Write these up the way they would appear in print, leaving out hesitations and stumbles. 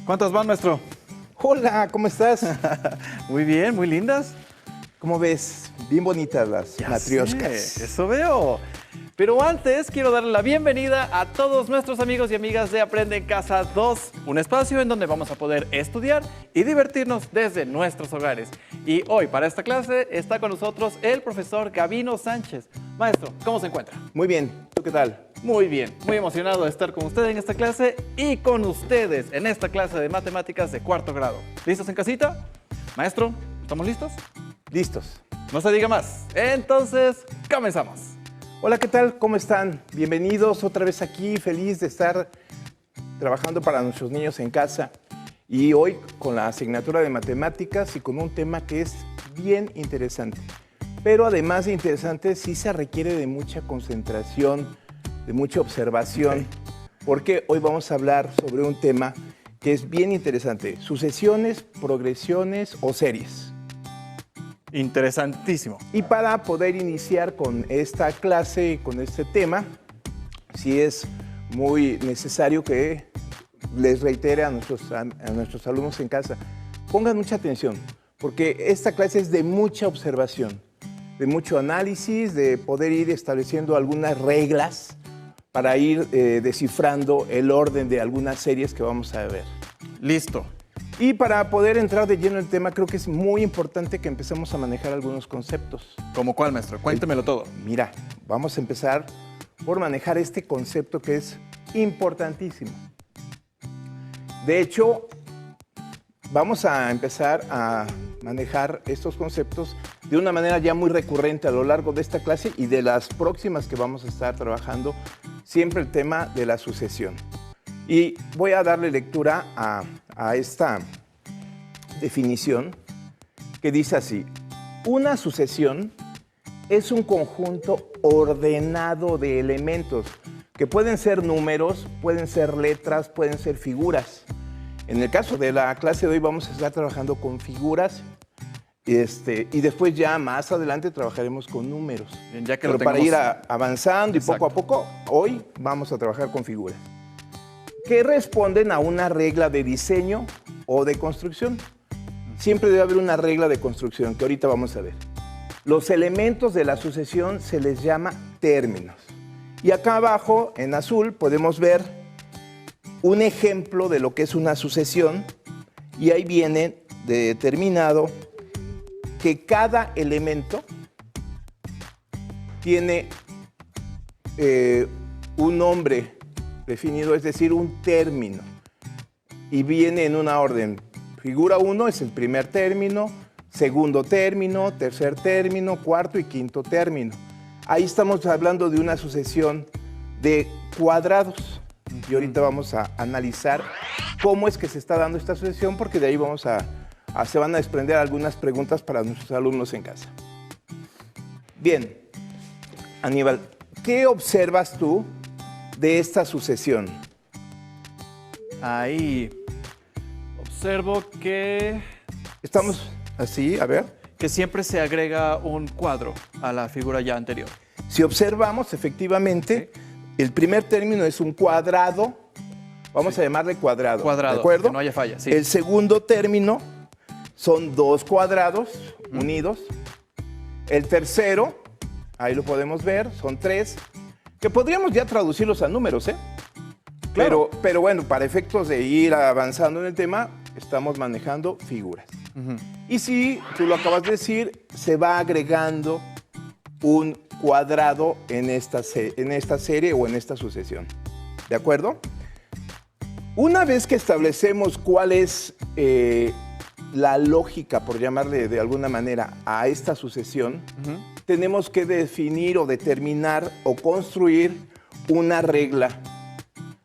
¿Cuántas van, maestro? Hola, ¿cómo estás? Muy bien, muy lindas. ¿Cómo ves? Bien bonitas las matrioshkas. Eso veo. Pero antes quiero darle la bienvenida a todos nuestros amigos y amigas de Aprende en Casa 2, un espacio en donde vamos a poder estudiar y divertirnos desde nuestros hogares. Y hoy para esta clase está con nosotros el profesor Gavino Sánchez. Maestro, ¿cómo se encuentra? Muy bien, ¿tú qué tal? Muy bien, muy emocionado de estar con usted en esta clase y con ustedes en esta clase de matemáticas de cuarto grado. ¿Listos en casita? Maestro, ¿estamos listos? Listos. No se diga más. Entonces, comenzamos. Hola, ¿qué tal? ¿Cómo están? Bienvenidos otra vez aquí, feliz de estar trabajando para nuestros niños en casa. Y hoy con la asignatura de matemáticas y con un tema que es bien interesante. Pero además de interesante, sí se requiere de mucha concentración, de mucha observación, porque hoy vamos a hablar sobre un tema que es bien interesante: sucesiones, progresiones o series. Interesantísimo. Y para poder iniciar con esta clase, con este tema, sí es muy necesario que les reitere a nuestros alumnos en casa, pongan mucha atención, porque esta clase es de mucha observación, de mucho análisis, de poder ir estableciendo algunas reglas para ir descifrando el orden de algunas series que vamos a ver. Listo. Y para poder entrar de lleno en el tema, creo que es muy importante que empecemos a manejar algunos conceptos. ¿Cómo cuál, maestro? Cuéntemelo todo. Mira, vamos a empezar por manejar este concepto que es importantísimo. De hecho, vamos a empezar a manejar estos conceptos de una manera ya muy recurrente a lo largo de esta clase y de las próximas que vamos a estar trabajando, siempre el tema de la sucesión. Y voy a darle lectura a esta definición que dice así: una sucesión es un conjunto ordenado de elementos que pueden ser números, pueden ser letras, pueden ser figuras. En el caso de la clase de hoy vamos a estar trabajando con figuras y después ya más adelante trabajaremos con números. Bien, ya que pero lo para tengamos... ir avanzando y poco a poco, hoy vamos a trabajar con figuras que responden a una regla de diseño o de construcción. Siempre debe haber una regla de construcción que ahorita vamos a ver. Los elementos de la sucesión se les llama términos. Y acá abajo, en azul, podemos ver un ejemplo de lo que es una sucesión, y ahí viene determinado que cada elemento tiene un nombre definido, es decir, un término, y viene en una orden. Figura 1 es el primer término, segundo término, tercer término, cuarto y quinto término. Ahí estamos hablando de una sucesión de cuadrados. Y ahorita vamos a analizar cómo es que se está dando esta sucesión, porque de ahí se van a desprender algunas preguntas para nuestros alumnos en casa. Bien, Aníbal, ¿qué observas tú de esta sucesión? Ahí observo que... Estamos así, a ver. Que siempre se agrega un cuadro a la figura ya anterior. Si observamos, efectivamente, el primer término es un cuadrado. Vamos a llamarle cuadrado. Cuadrado, ¿de acuerdo? que no haya falla, sí. El segundo término son dos cuadrados unidos. El tercero, ahí lo podemos ver, son tres, que podríamos ya traducirlos a números, ¿eh? Claro. Pero bueno, para efectos de ir avanzando en el tema, estamos manejando figuras. Y si tú lo acabas de decir, se va agregando un cuadrado en esta serie o en esta sucesión. ¿De acuerdo? Una vez que establecemos cuál es la lógica, por llamarle de alguna manera, a esta sucesión, tenemos que definir o determinar o construir una regla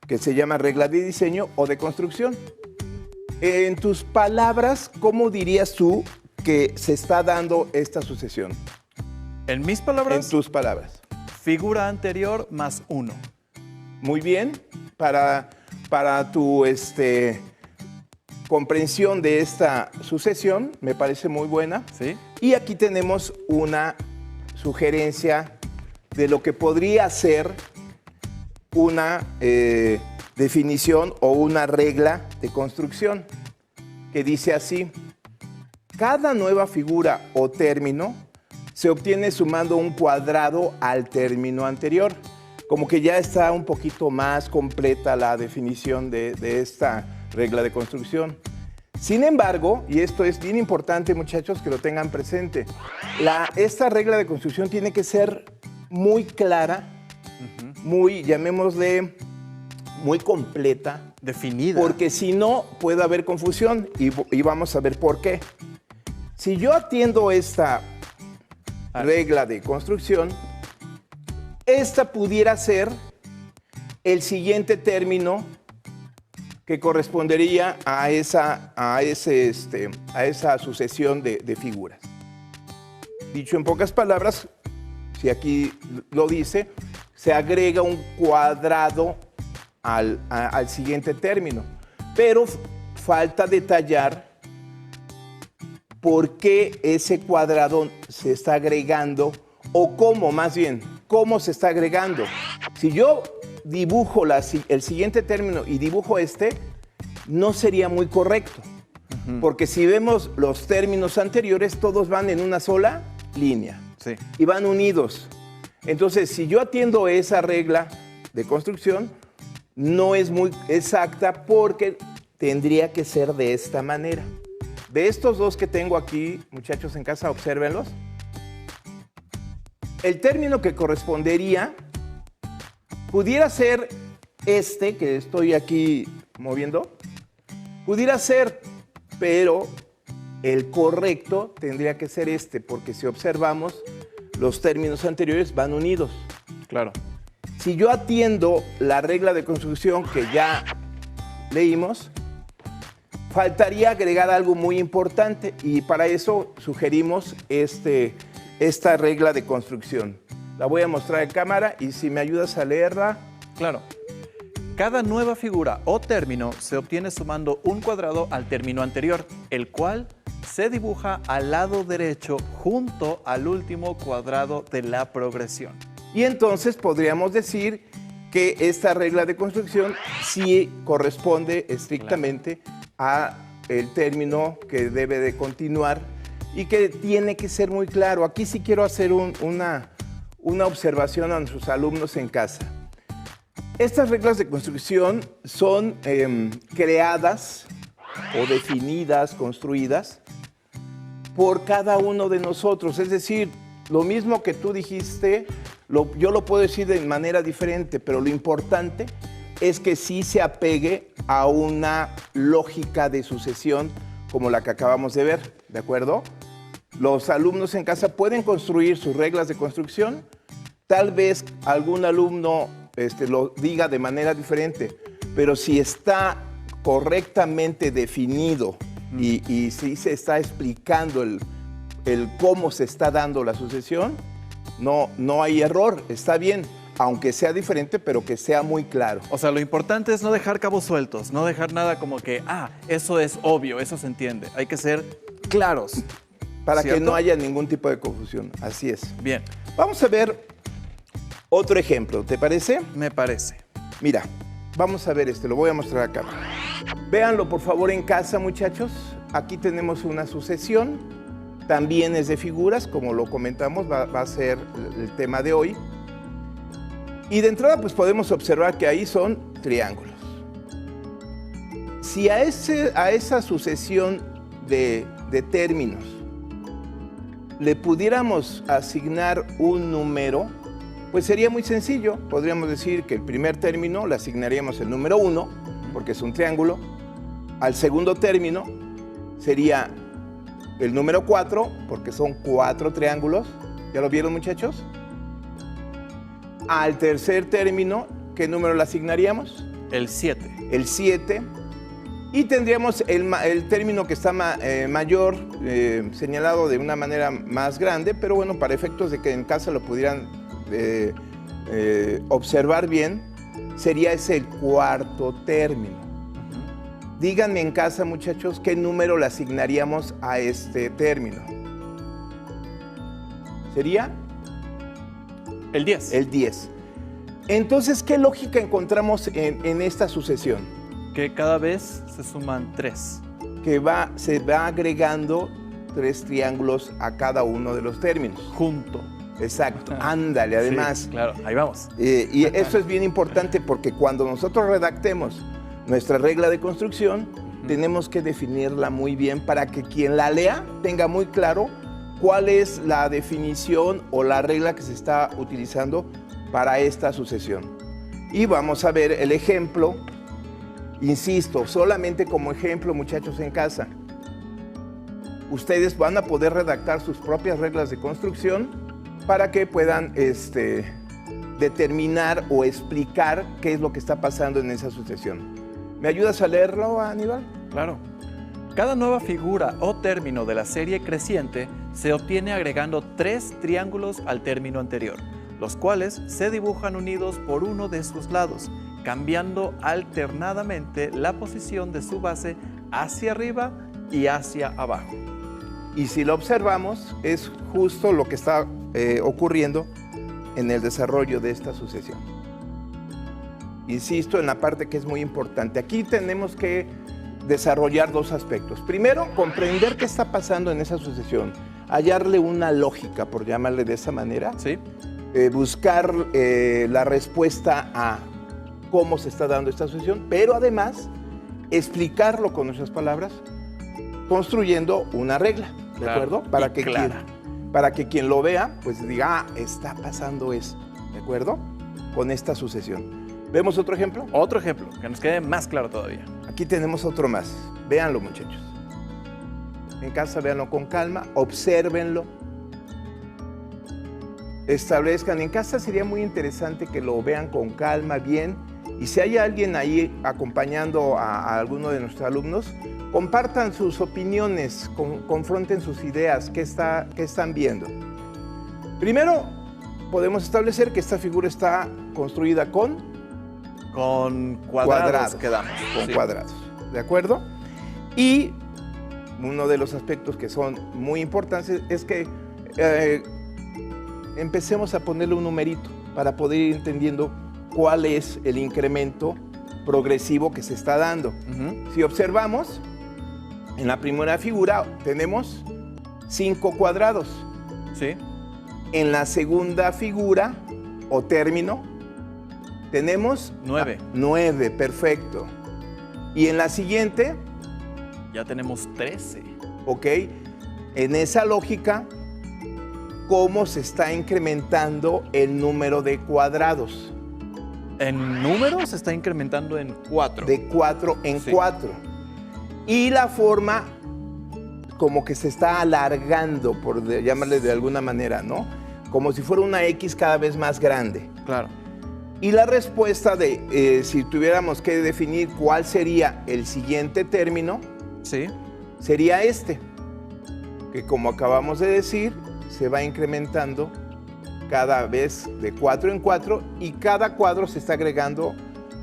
que se llama regla de diseño o de construcción. En tus palabras, ¿cómo dirías tú que se está dando esta sucesión? En mis palabras... En tus palabras. Figura anterior más 1. Muy bien. Para tu comprensión de esta sucesión, me parece muy buena. ¿Sí? Y aquí tenemos una sugerencia de lo que podría ser una definición o una regla de construcción, que dice así: cada nueva figura o término se obtiene sumando un cuadrado al término anterior. Como que ya está un poquito más completa la definición de esta regla de construcción. Sin embargo, y esto es bien importante, muchachos, que lo tengan presente, esta regla de construcción tiene que ser muy clara, muy, llamémosle, muy completa. Definida. Porque si no, puede haber confusión y vamos a ver por qué. Si yo atiendo esta regla de construcción, esta pudiera ser el siguiente término que correspondería a esa sucesión de figuras. Dicho en pocas palabras, si aquí lo dice, se agrega un cuadrado al siguiente término. Pero falta detallar por qué ese cuadrado se está agregando, o cómo, más bien, cómo se está agregando. Si yo dibujo el siguiente término y dibujo este, no sería muy correcto. Porque si vemos los términos anteriores, todos van en una sola línea. Sí. Y van unidos. Entonces, si yo atiendo esa regla de construcción, no es muy exacta porque tendría que ser de esta manera. De estos dos que tengo aquí, muchachos en casa, obsérvenlos. El término que correspondería pudiera ser este que estoy aquí moviendo. Pudiera ser, pero el correcto tendría que ser este, porque si observamos, los términos anteriores van unidos. Claro. Si yo atiendo la regla de construcción que ya leímos, faltaría agregar algo muy importante y para eso sugerimos esta regla de construcción. La voy a mostrar en cámara y si me ayudas a leerla. Claro. Cada nueva figura o término se obtiene sumando un cuadrado al término anterior, el cual se dibuja al lado derecho junto al último cuadrado de la progresión. Y entonces podríamos decir que esta regla de construcción sí corresponde estrictamente a el término que debe de continuar y que tiene que ser muy claro. Aquí sí quiero hacer una observación a nuestros alumnos en casa. Estas reglas de construcción son creadas o definidas, construidas por cada uno de nosotros. Es decir, lo mismo que tú dijiste, yo lo puedo decir de manera diferente, pero lo importante es que sí se apegue a una lógica de sucesión como la que acabamos de ver, ¿de acuerdo? Los alumnos en casa pueden construir sus reglas de construcción. Tal vez algún alumno lo diga de manera diferente, pero si está correctamente definido y si se está explicando el cómo se está dando la sucesión, no hay error, está bien, aunque sea diferente, pero que sea muy claro. O sea, lo importante es no dejar cabos sueltos, no dejar nada como que, eso es obvio, eso se entiende. Hay que ser claros. Para ¿cierto? que no haya ningún tipo de confusión, así es. Bien. Vamos a ver otro ejemplo, ¿te parece? Me parece. Mira, vamos a ver lo voy a mostrar acá. Véanlo por favor en casa, muchachos. Aquí tenemos una sucesión, también es de figuras, como lo comentamos, va a ser el tema de hoy. Y de entrada pues podemos observar que ahí son triángulos. Si a esa sucesión de términos le pudiéramos asignar un número, pues sería muy sencillo. Podríamos decir que el primer término le asignaríamos el número 1, porque es un triángulo. Al segundo término sería el número 4, porque son 4 triángulos. ¿Ya lo vieron, muchachos? Al tercer término, ¿qué número le asignaríamos? El 7. El 7. Y tendríamos el término que está mayor, señalado de una manera más grande, pero bueno, para efectos de que en casa lo pudieran observar bien, sería ese el cuarto término. Díganme en casa, muchachos, ¿qué número le asignaríamos a este término? ¿Sería? El 10. El 10. Entonces, ¿qué lógica encontramos en esta sucesión? Que cada vez se suman 3. Que se va agregando 3 triángulos a cada uno de los términos. Junto. Exacto, ándale, además. Sí, claro, ahí vamos. Y eso es bien importante porque cuando nosotros redactemos nuestra regla de construcción, tenemos que definirla muy bien para que quien la lea tenga muy claro cuál es la definición o la regla que se está utilizando para esta sucesión. Y vamos a ver el ejemplo, insisto, solamente como ejemplo, muchachos en casa. Ustedes van a poder redactar sus propias reglas de construcción para que puedan determinar o explicar qué es lo que está pasando en esa sucesión. ¿Me ayudas a leerlo, Aníbal? Claro. Cada nueva figura o término de la serie creciente se obtiene agregando 3 triángulos al término anterior, los cuales se dibujan unidos por uno de sus lados, cambiando alternadamente la posición de su base hacia arriba y hacia abajo. Y si lo observamos, es justo lo que está ocurriendo en el desarrollo de esta sucesión. Insisto en la parte que es muy importante. Aquí tenemos que desarrollar 2 aspectos. Primero, comprender qué está pasando en esa sucesión, hallarle una lógica, por llamarle de esa manera. Sí. Buscar la respuesta a cómo se está dando esta sucesión, pero además explicarlo con nuestras palabras, construyendo una regla, ¿de acuerdo? Para que quien lo vea, pues diga, está pasando eso, ¿de acuerdo? Con esta sucesión. ¿Vemos otro ejemplo? Otro ejemplo, que nos quede más claro todavía. Aquí tenemos otro más. Véanlo, muchachos. En casa, véanlo con calma, obsérvenlo. Establezcan. En casa sería muy interesante que lo vean con calma, bien. Y si hay alguien ahí acompañando a alguno de nuestros alumnos, compartan sus opiniones, confronten sus ideas, qué están viendo. Primero, podemos establecer que esta figura está construida con cuadrados quedamos. Con cuadrados, ¿de acuerdo? Y uno de los aspectos que son muy importantes es que empecemos a ponerle un numerito para poder ir entendiendo cuál es el incremento progresivo que se está dando. Si observamos, en la primera figura tenemos 5 cuadrados. Sí. En la segunda figura o término tenemos 9. 9, perfecto. Y en la siguiente, ya tenemos 13. Ok. En esa lógica, ¿cómo se está incrementando el número de cuadrados? En números se está incrementando en 4. De 4 en 4. Y la forma como que se está alargando, por llamarle de alguna manera, ¿no? Como si fuera una X cada vez más grande. Claro. Y la respuesta de, si tuviéramos que definir cuál sería el siguiente término, sí, sería este, que como acabamos de decir, se va incrementando cada vez de 4 en 4 y cada cuadro se está agregando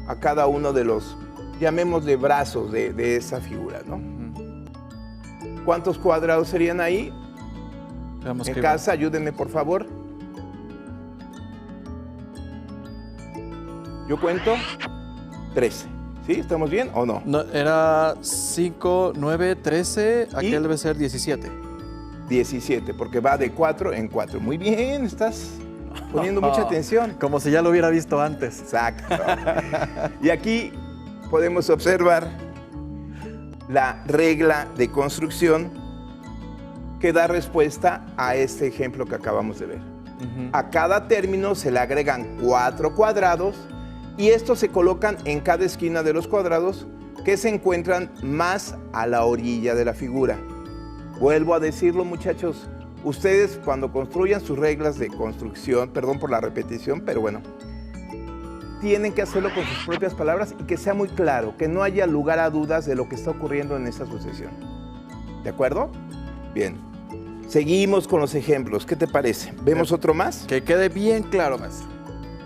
a cada uno de los, llamémosle brazos de esa figura, ¿no? ¿Cuántos cuadrados serían ahí? Veamos en casa, ayúdenme por favor. Yo cuento 13. ¿Sí? ¿Estamos bien o no? No, era 5, 9, 13. Aquel debe ser 17. 17, porque va de 4 en 4. Muy bien, estás poniendo mucha atención. Como si ya lo hubiera visto antes. Exacto. Y aquí podemos observar la regla de construcción que da respuesta a este ejemplo que acabamos de ver. A cada término se le agregan 4 cuadrados y estos se colocan en cada esquina de los cuadrados que se encuentran más a la orilla de la figura. Vuelvo a decirlo, muchachos, ustedes cuando construyan sus reglas de construcción, perdón por la repetición, pero bueno, tienen que hacerlo con sus propias palabras y que sea muy claro, que no haya lugar a dudas de lo que está ocurriendo en esta sucesión. ¿De acuerdo? Bien. Seguimos con los ejemplos. ¿Qué te parece? ¿Vemos otro más? Que quede bien claro, maestro.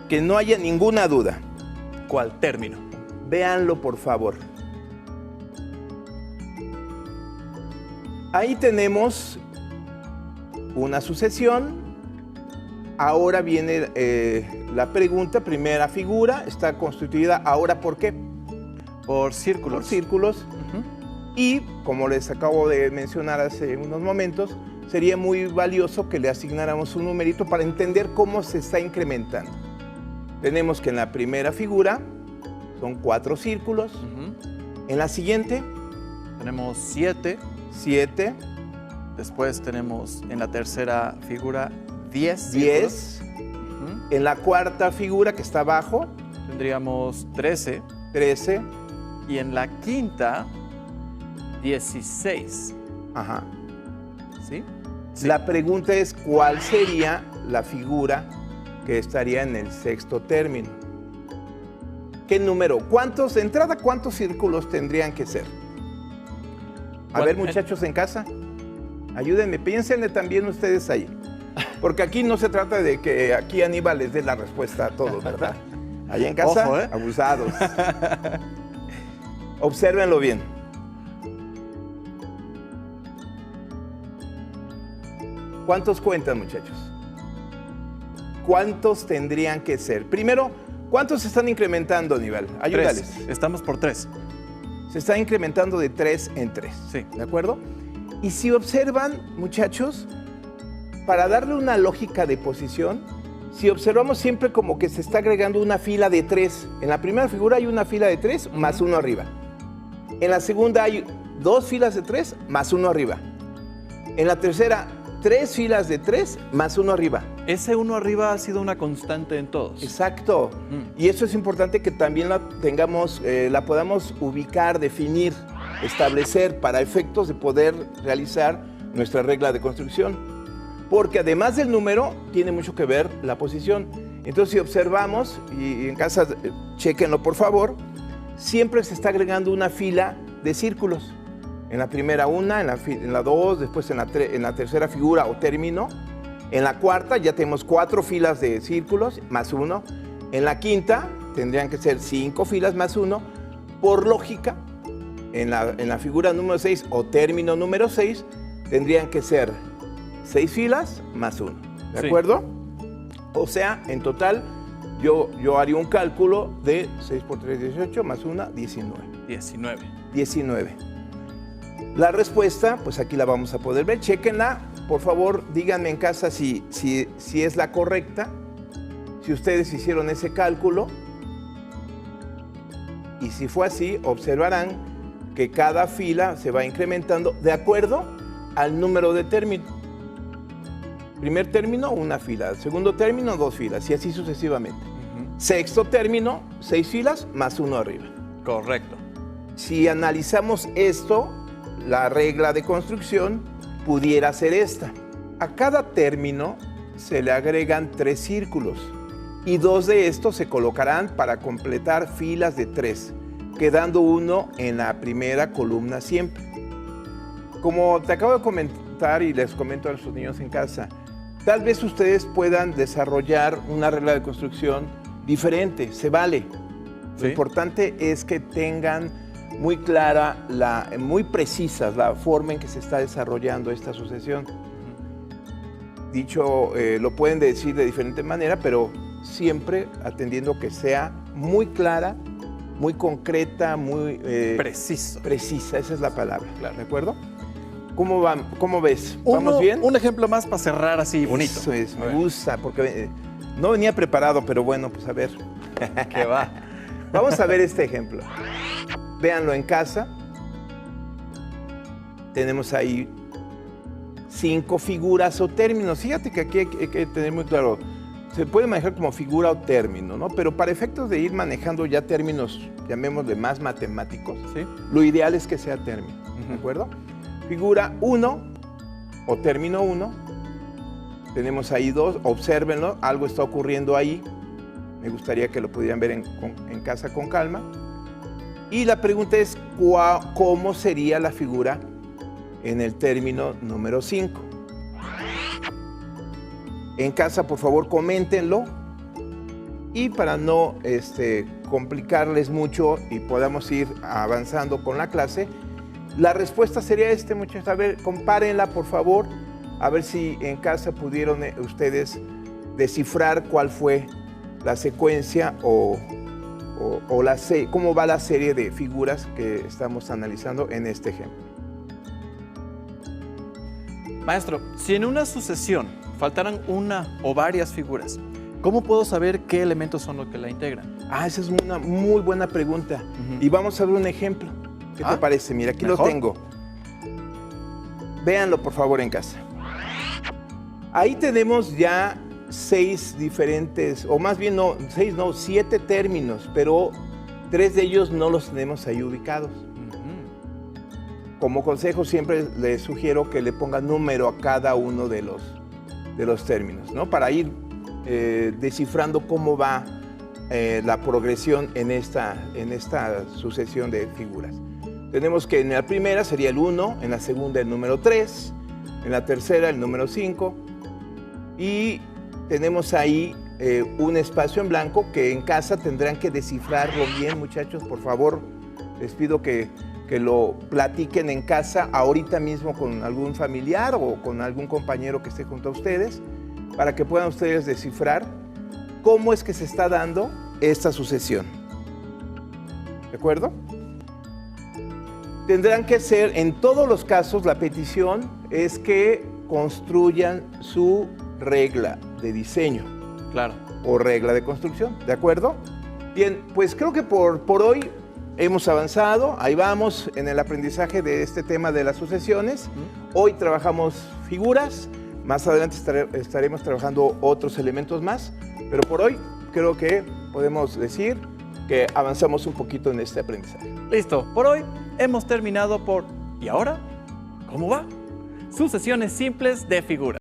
Que no haya ninguna duda. ¿Cuál término? Véanlo, por favor. Ahí tenemos una sucesión. Ahora viene la pregunta. Primera figura está constituida. ¿Ahora por qué? Por círculos. Por círculos. Y, como les acabo de mencionar hace unos momentos, sería muy valioso que le asignáramos un numerito para entender cómo se está incrementando. Tenemos que en la primera figura son 4 círculos. En la siguiente tenemos 7. 7. Después tenemos en la tercera figura 10. 10. En la cuarta figura que está abajo tendríamos 13. 13. Y en la quinta 16. Ajá. ¿Sí? La pregunta es, ¿cuál sería la figura que estaría en el sexto término? ¿Qué número? ¿Cuántos, de entrada, cuántos círculos tendrían que ser? A ver, muchachos en casa, ayúdenme, piénsenle también ustedes ahí. Porque aquí no se trata de que aquí Aníbal les dé la respuesta a todos, ¿verdad? Allá en casa, Ojo, ¿eh? Abusados. Obsérvenlo bien. ¿Cuántos cuentan, muchachos? ¿Cuántos tendrían que ser? Primero, ¿cuántos se están incrementando, Aníbal? Ayúdales. 3. Estamos por 3. Se está incrementando de 3 en 3. Sí. ¿De acuerdo? Y si observan, muchachos, para darle una lógica de posición, si observamos siempre como que se está agregando una fila de 3. En la primera figura hay una fila de 3 más 1 arriba. En la segunda hay 2 filas de 3 más 1 arriba. En la tercera, 3 filas de 3 más 1 arriba. Ese 1 arriba ha sido una constante en todos. Exacto. Y eso es importante que también la tengamos, la podamos ubicar, definir, establecer para efectos de poder realizar nuestra regla de construcción. Porque además del número, tiene mucho que ver la posición. Entonces, si observamos, y en casa chéquenlo por favor, siempre se está agregando una fila de círculos. En la primera una, en la dos, después en la tercera figura o término. En la cuarta ya tenemos 4 filas de círculos más 1. En la quinta tendrían que ser 5 filas más 1. Por lógica, en la figura número 6 o término número 6, tendrían que ser 6 filas más 1. ¿De acuerdo? O sea, en total, yo haría un cálculo de 6 por 3, 18, más 1, 19. 19. La respuesta, pues aquí la vamos a poder ver. Chéquenla. Por favor, díganme en casa si es la correcta. Si ustedes hicieron ese cálculo. Y si fue así, observarán que cada fila se va incrementando de acuerdo al número de término. Primer término, una fila. Segundo término, 2 filas. Y así sucesivamente. Sexto término, 6 filas más 1 arriba. Correcto. Si analizamos esto, la regla de construcción pudiera ser esta. A cada término se le agregan 3 círculos y 2 de estos se colocarán para completar filas de 3, quedando uno en la primera columna siempre. Como te acabo de comentar y les comento a nuestros niños en casa, tal vez ustedes puedan desarrollar una regla de construcción diferente, se vale. ¿Sí? Lo importante es que tengan muy clara, muy precisas la forma en que se está desarrollando esta sucesión. Dicho, lo pueden decir de diferente manera, pero siempre atendiendo que sea muy clara, muy concreta, muy precisa, esa es la palabra, claro. ¿De acuerdo? ¿Cómo ves? ¿Vamos bien? Un ejemplo más para cerrar así bonito. Eso es, me gusta, porque no venía preparado, pero bueno, pues a ver. ¿Qué va? Vamos a ver este ejemplo. Véanlo en casa. Tenemos ahí 5 figuras o términos. Fíjate que aquí hay que tener muy claro. Se puede manejar como figura o término, ¿no? Pero para efectos de ir manejando ya términos, llamémosle más matemáticos, ¿sí? Lo ideal es que sea término, ¿de acuerdo? Figura 1 o término 1. Tenemos ahí 2, obsérvenlo, algo está ocurriendo ahí. Me gustaría que lo pudieran ver en casa con calma. Y la pregunta es, ¿cómo sería la figura en el término número 5? En casa, por favor, coméntenlo. Y para no complicarles mucho y podamos ir avanzando con la clase, la respuesta sería muchachos. A ver, compárenla, por favor. A ver si en casa pudieron ustedes descifrar cuál fue la secuencia o cómo va la serie de figuras que estamos analizando en este ejemplo. Maestro, si en una sucesión faltaran una o varias figuras, ¿cómo puedo saber qué elementos son los que la integran? Esa es una muy buena pregunta. Y vamos a ver un ejemplo. ¿Qué te parece? Mira, aquí mejor. lo tengo. Véanlo, por favor, en casa. Ahí tenemos ya 6 diferentes, o más bien no, 6 no, 7 términos, pero 3 de ellos no los tenemos ahí ubicados. Como consejo siempre les sugiero que le pongan número a cada uno de los términos, ¿no? Para ir descifrando cómo va la progresión en esta sucesión de figuras. Tenemos que en la primera sería el 1, en la segunda el número 3, en la tercera el número 5 y tenemos ahí un espacio en blanco que en casa tendrán que descifrarlo bien, muchachos. Por favor, les pido que lo platiquen en casa ahorita mismo con algún familiar o con algún compañero que esté junto a ustedes para que puedan ustedes descifrar cómo es que se está dando esta sucesión. ¿De acuerdo? Tendrán que ser, en todos los casos, la petición es que construyan su regla de diseño. Claro. O regla de construcción, ¿de acuerdo? Bien, pues creo que por hoy hemos avanzado, ahí vamos en el aprendizaje de este tema de las sucesiones. Hoy trabajamos figuras, más adelante estaremos trabajando otros elementos más, pero por hoy creo que podemos decir que avanzamos un poquito en este aprendizaje. Listo, por hoy hemos terminado por... ¿Y ahora? ¿Cómo va? Sucesiones simples de figuras.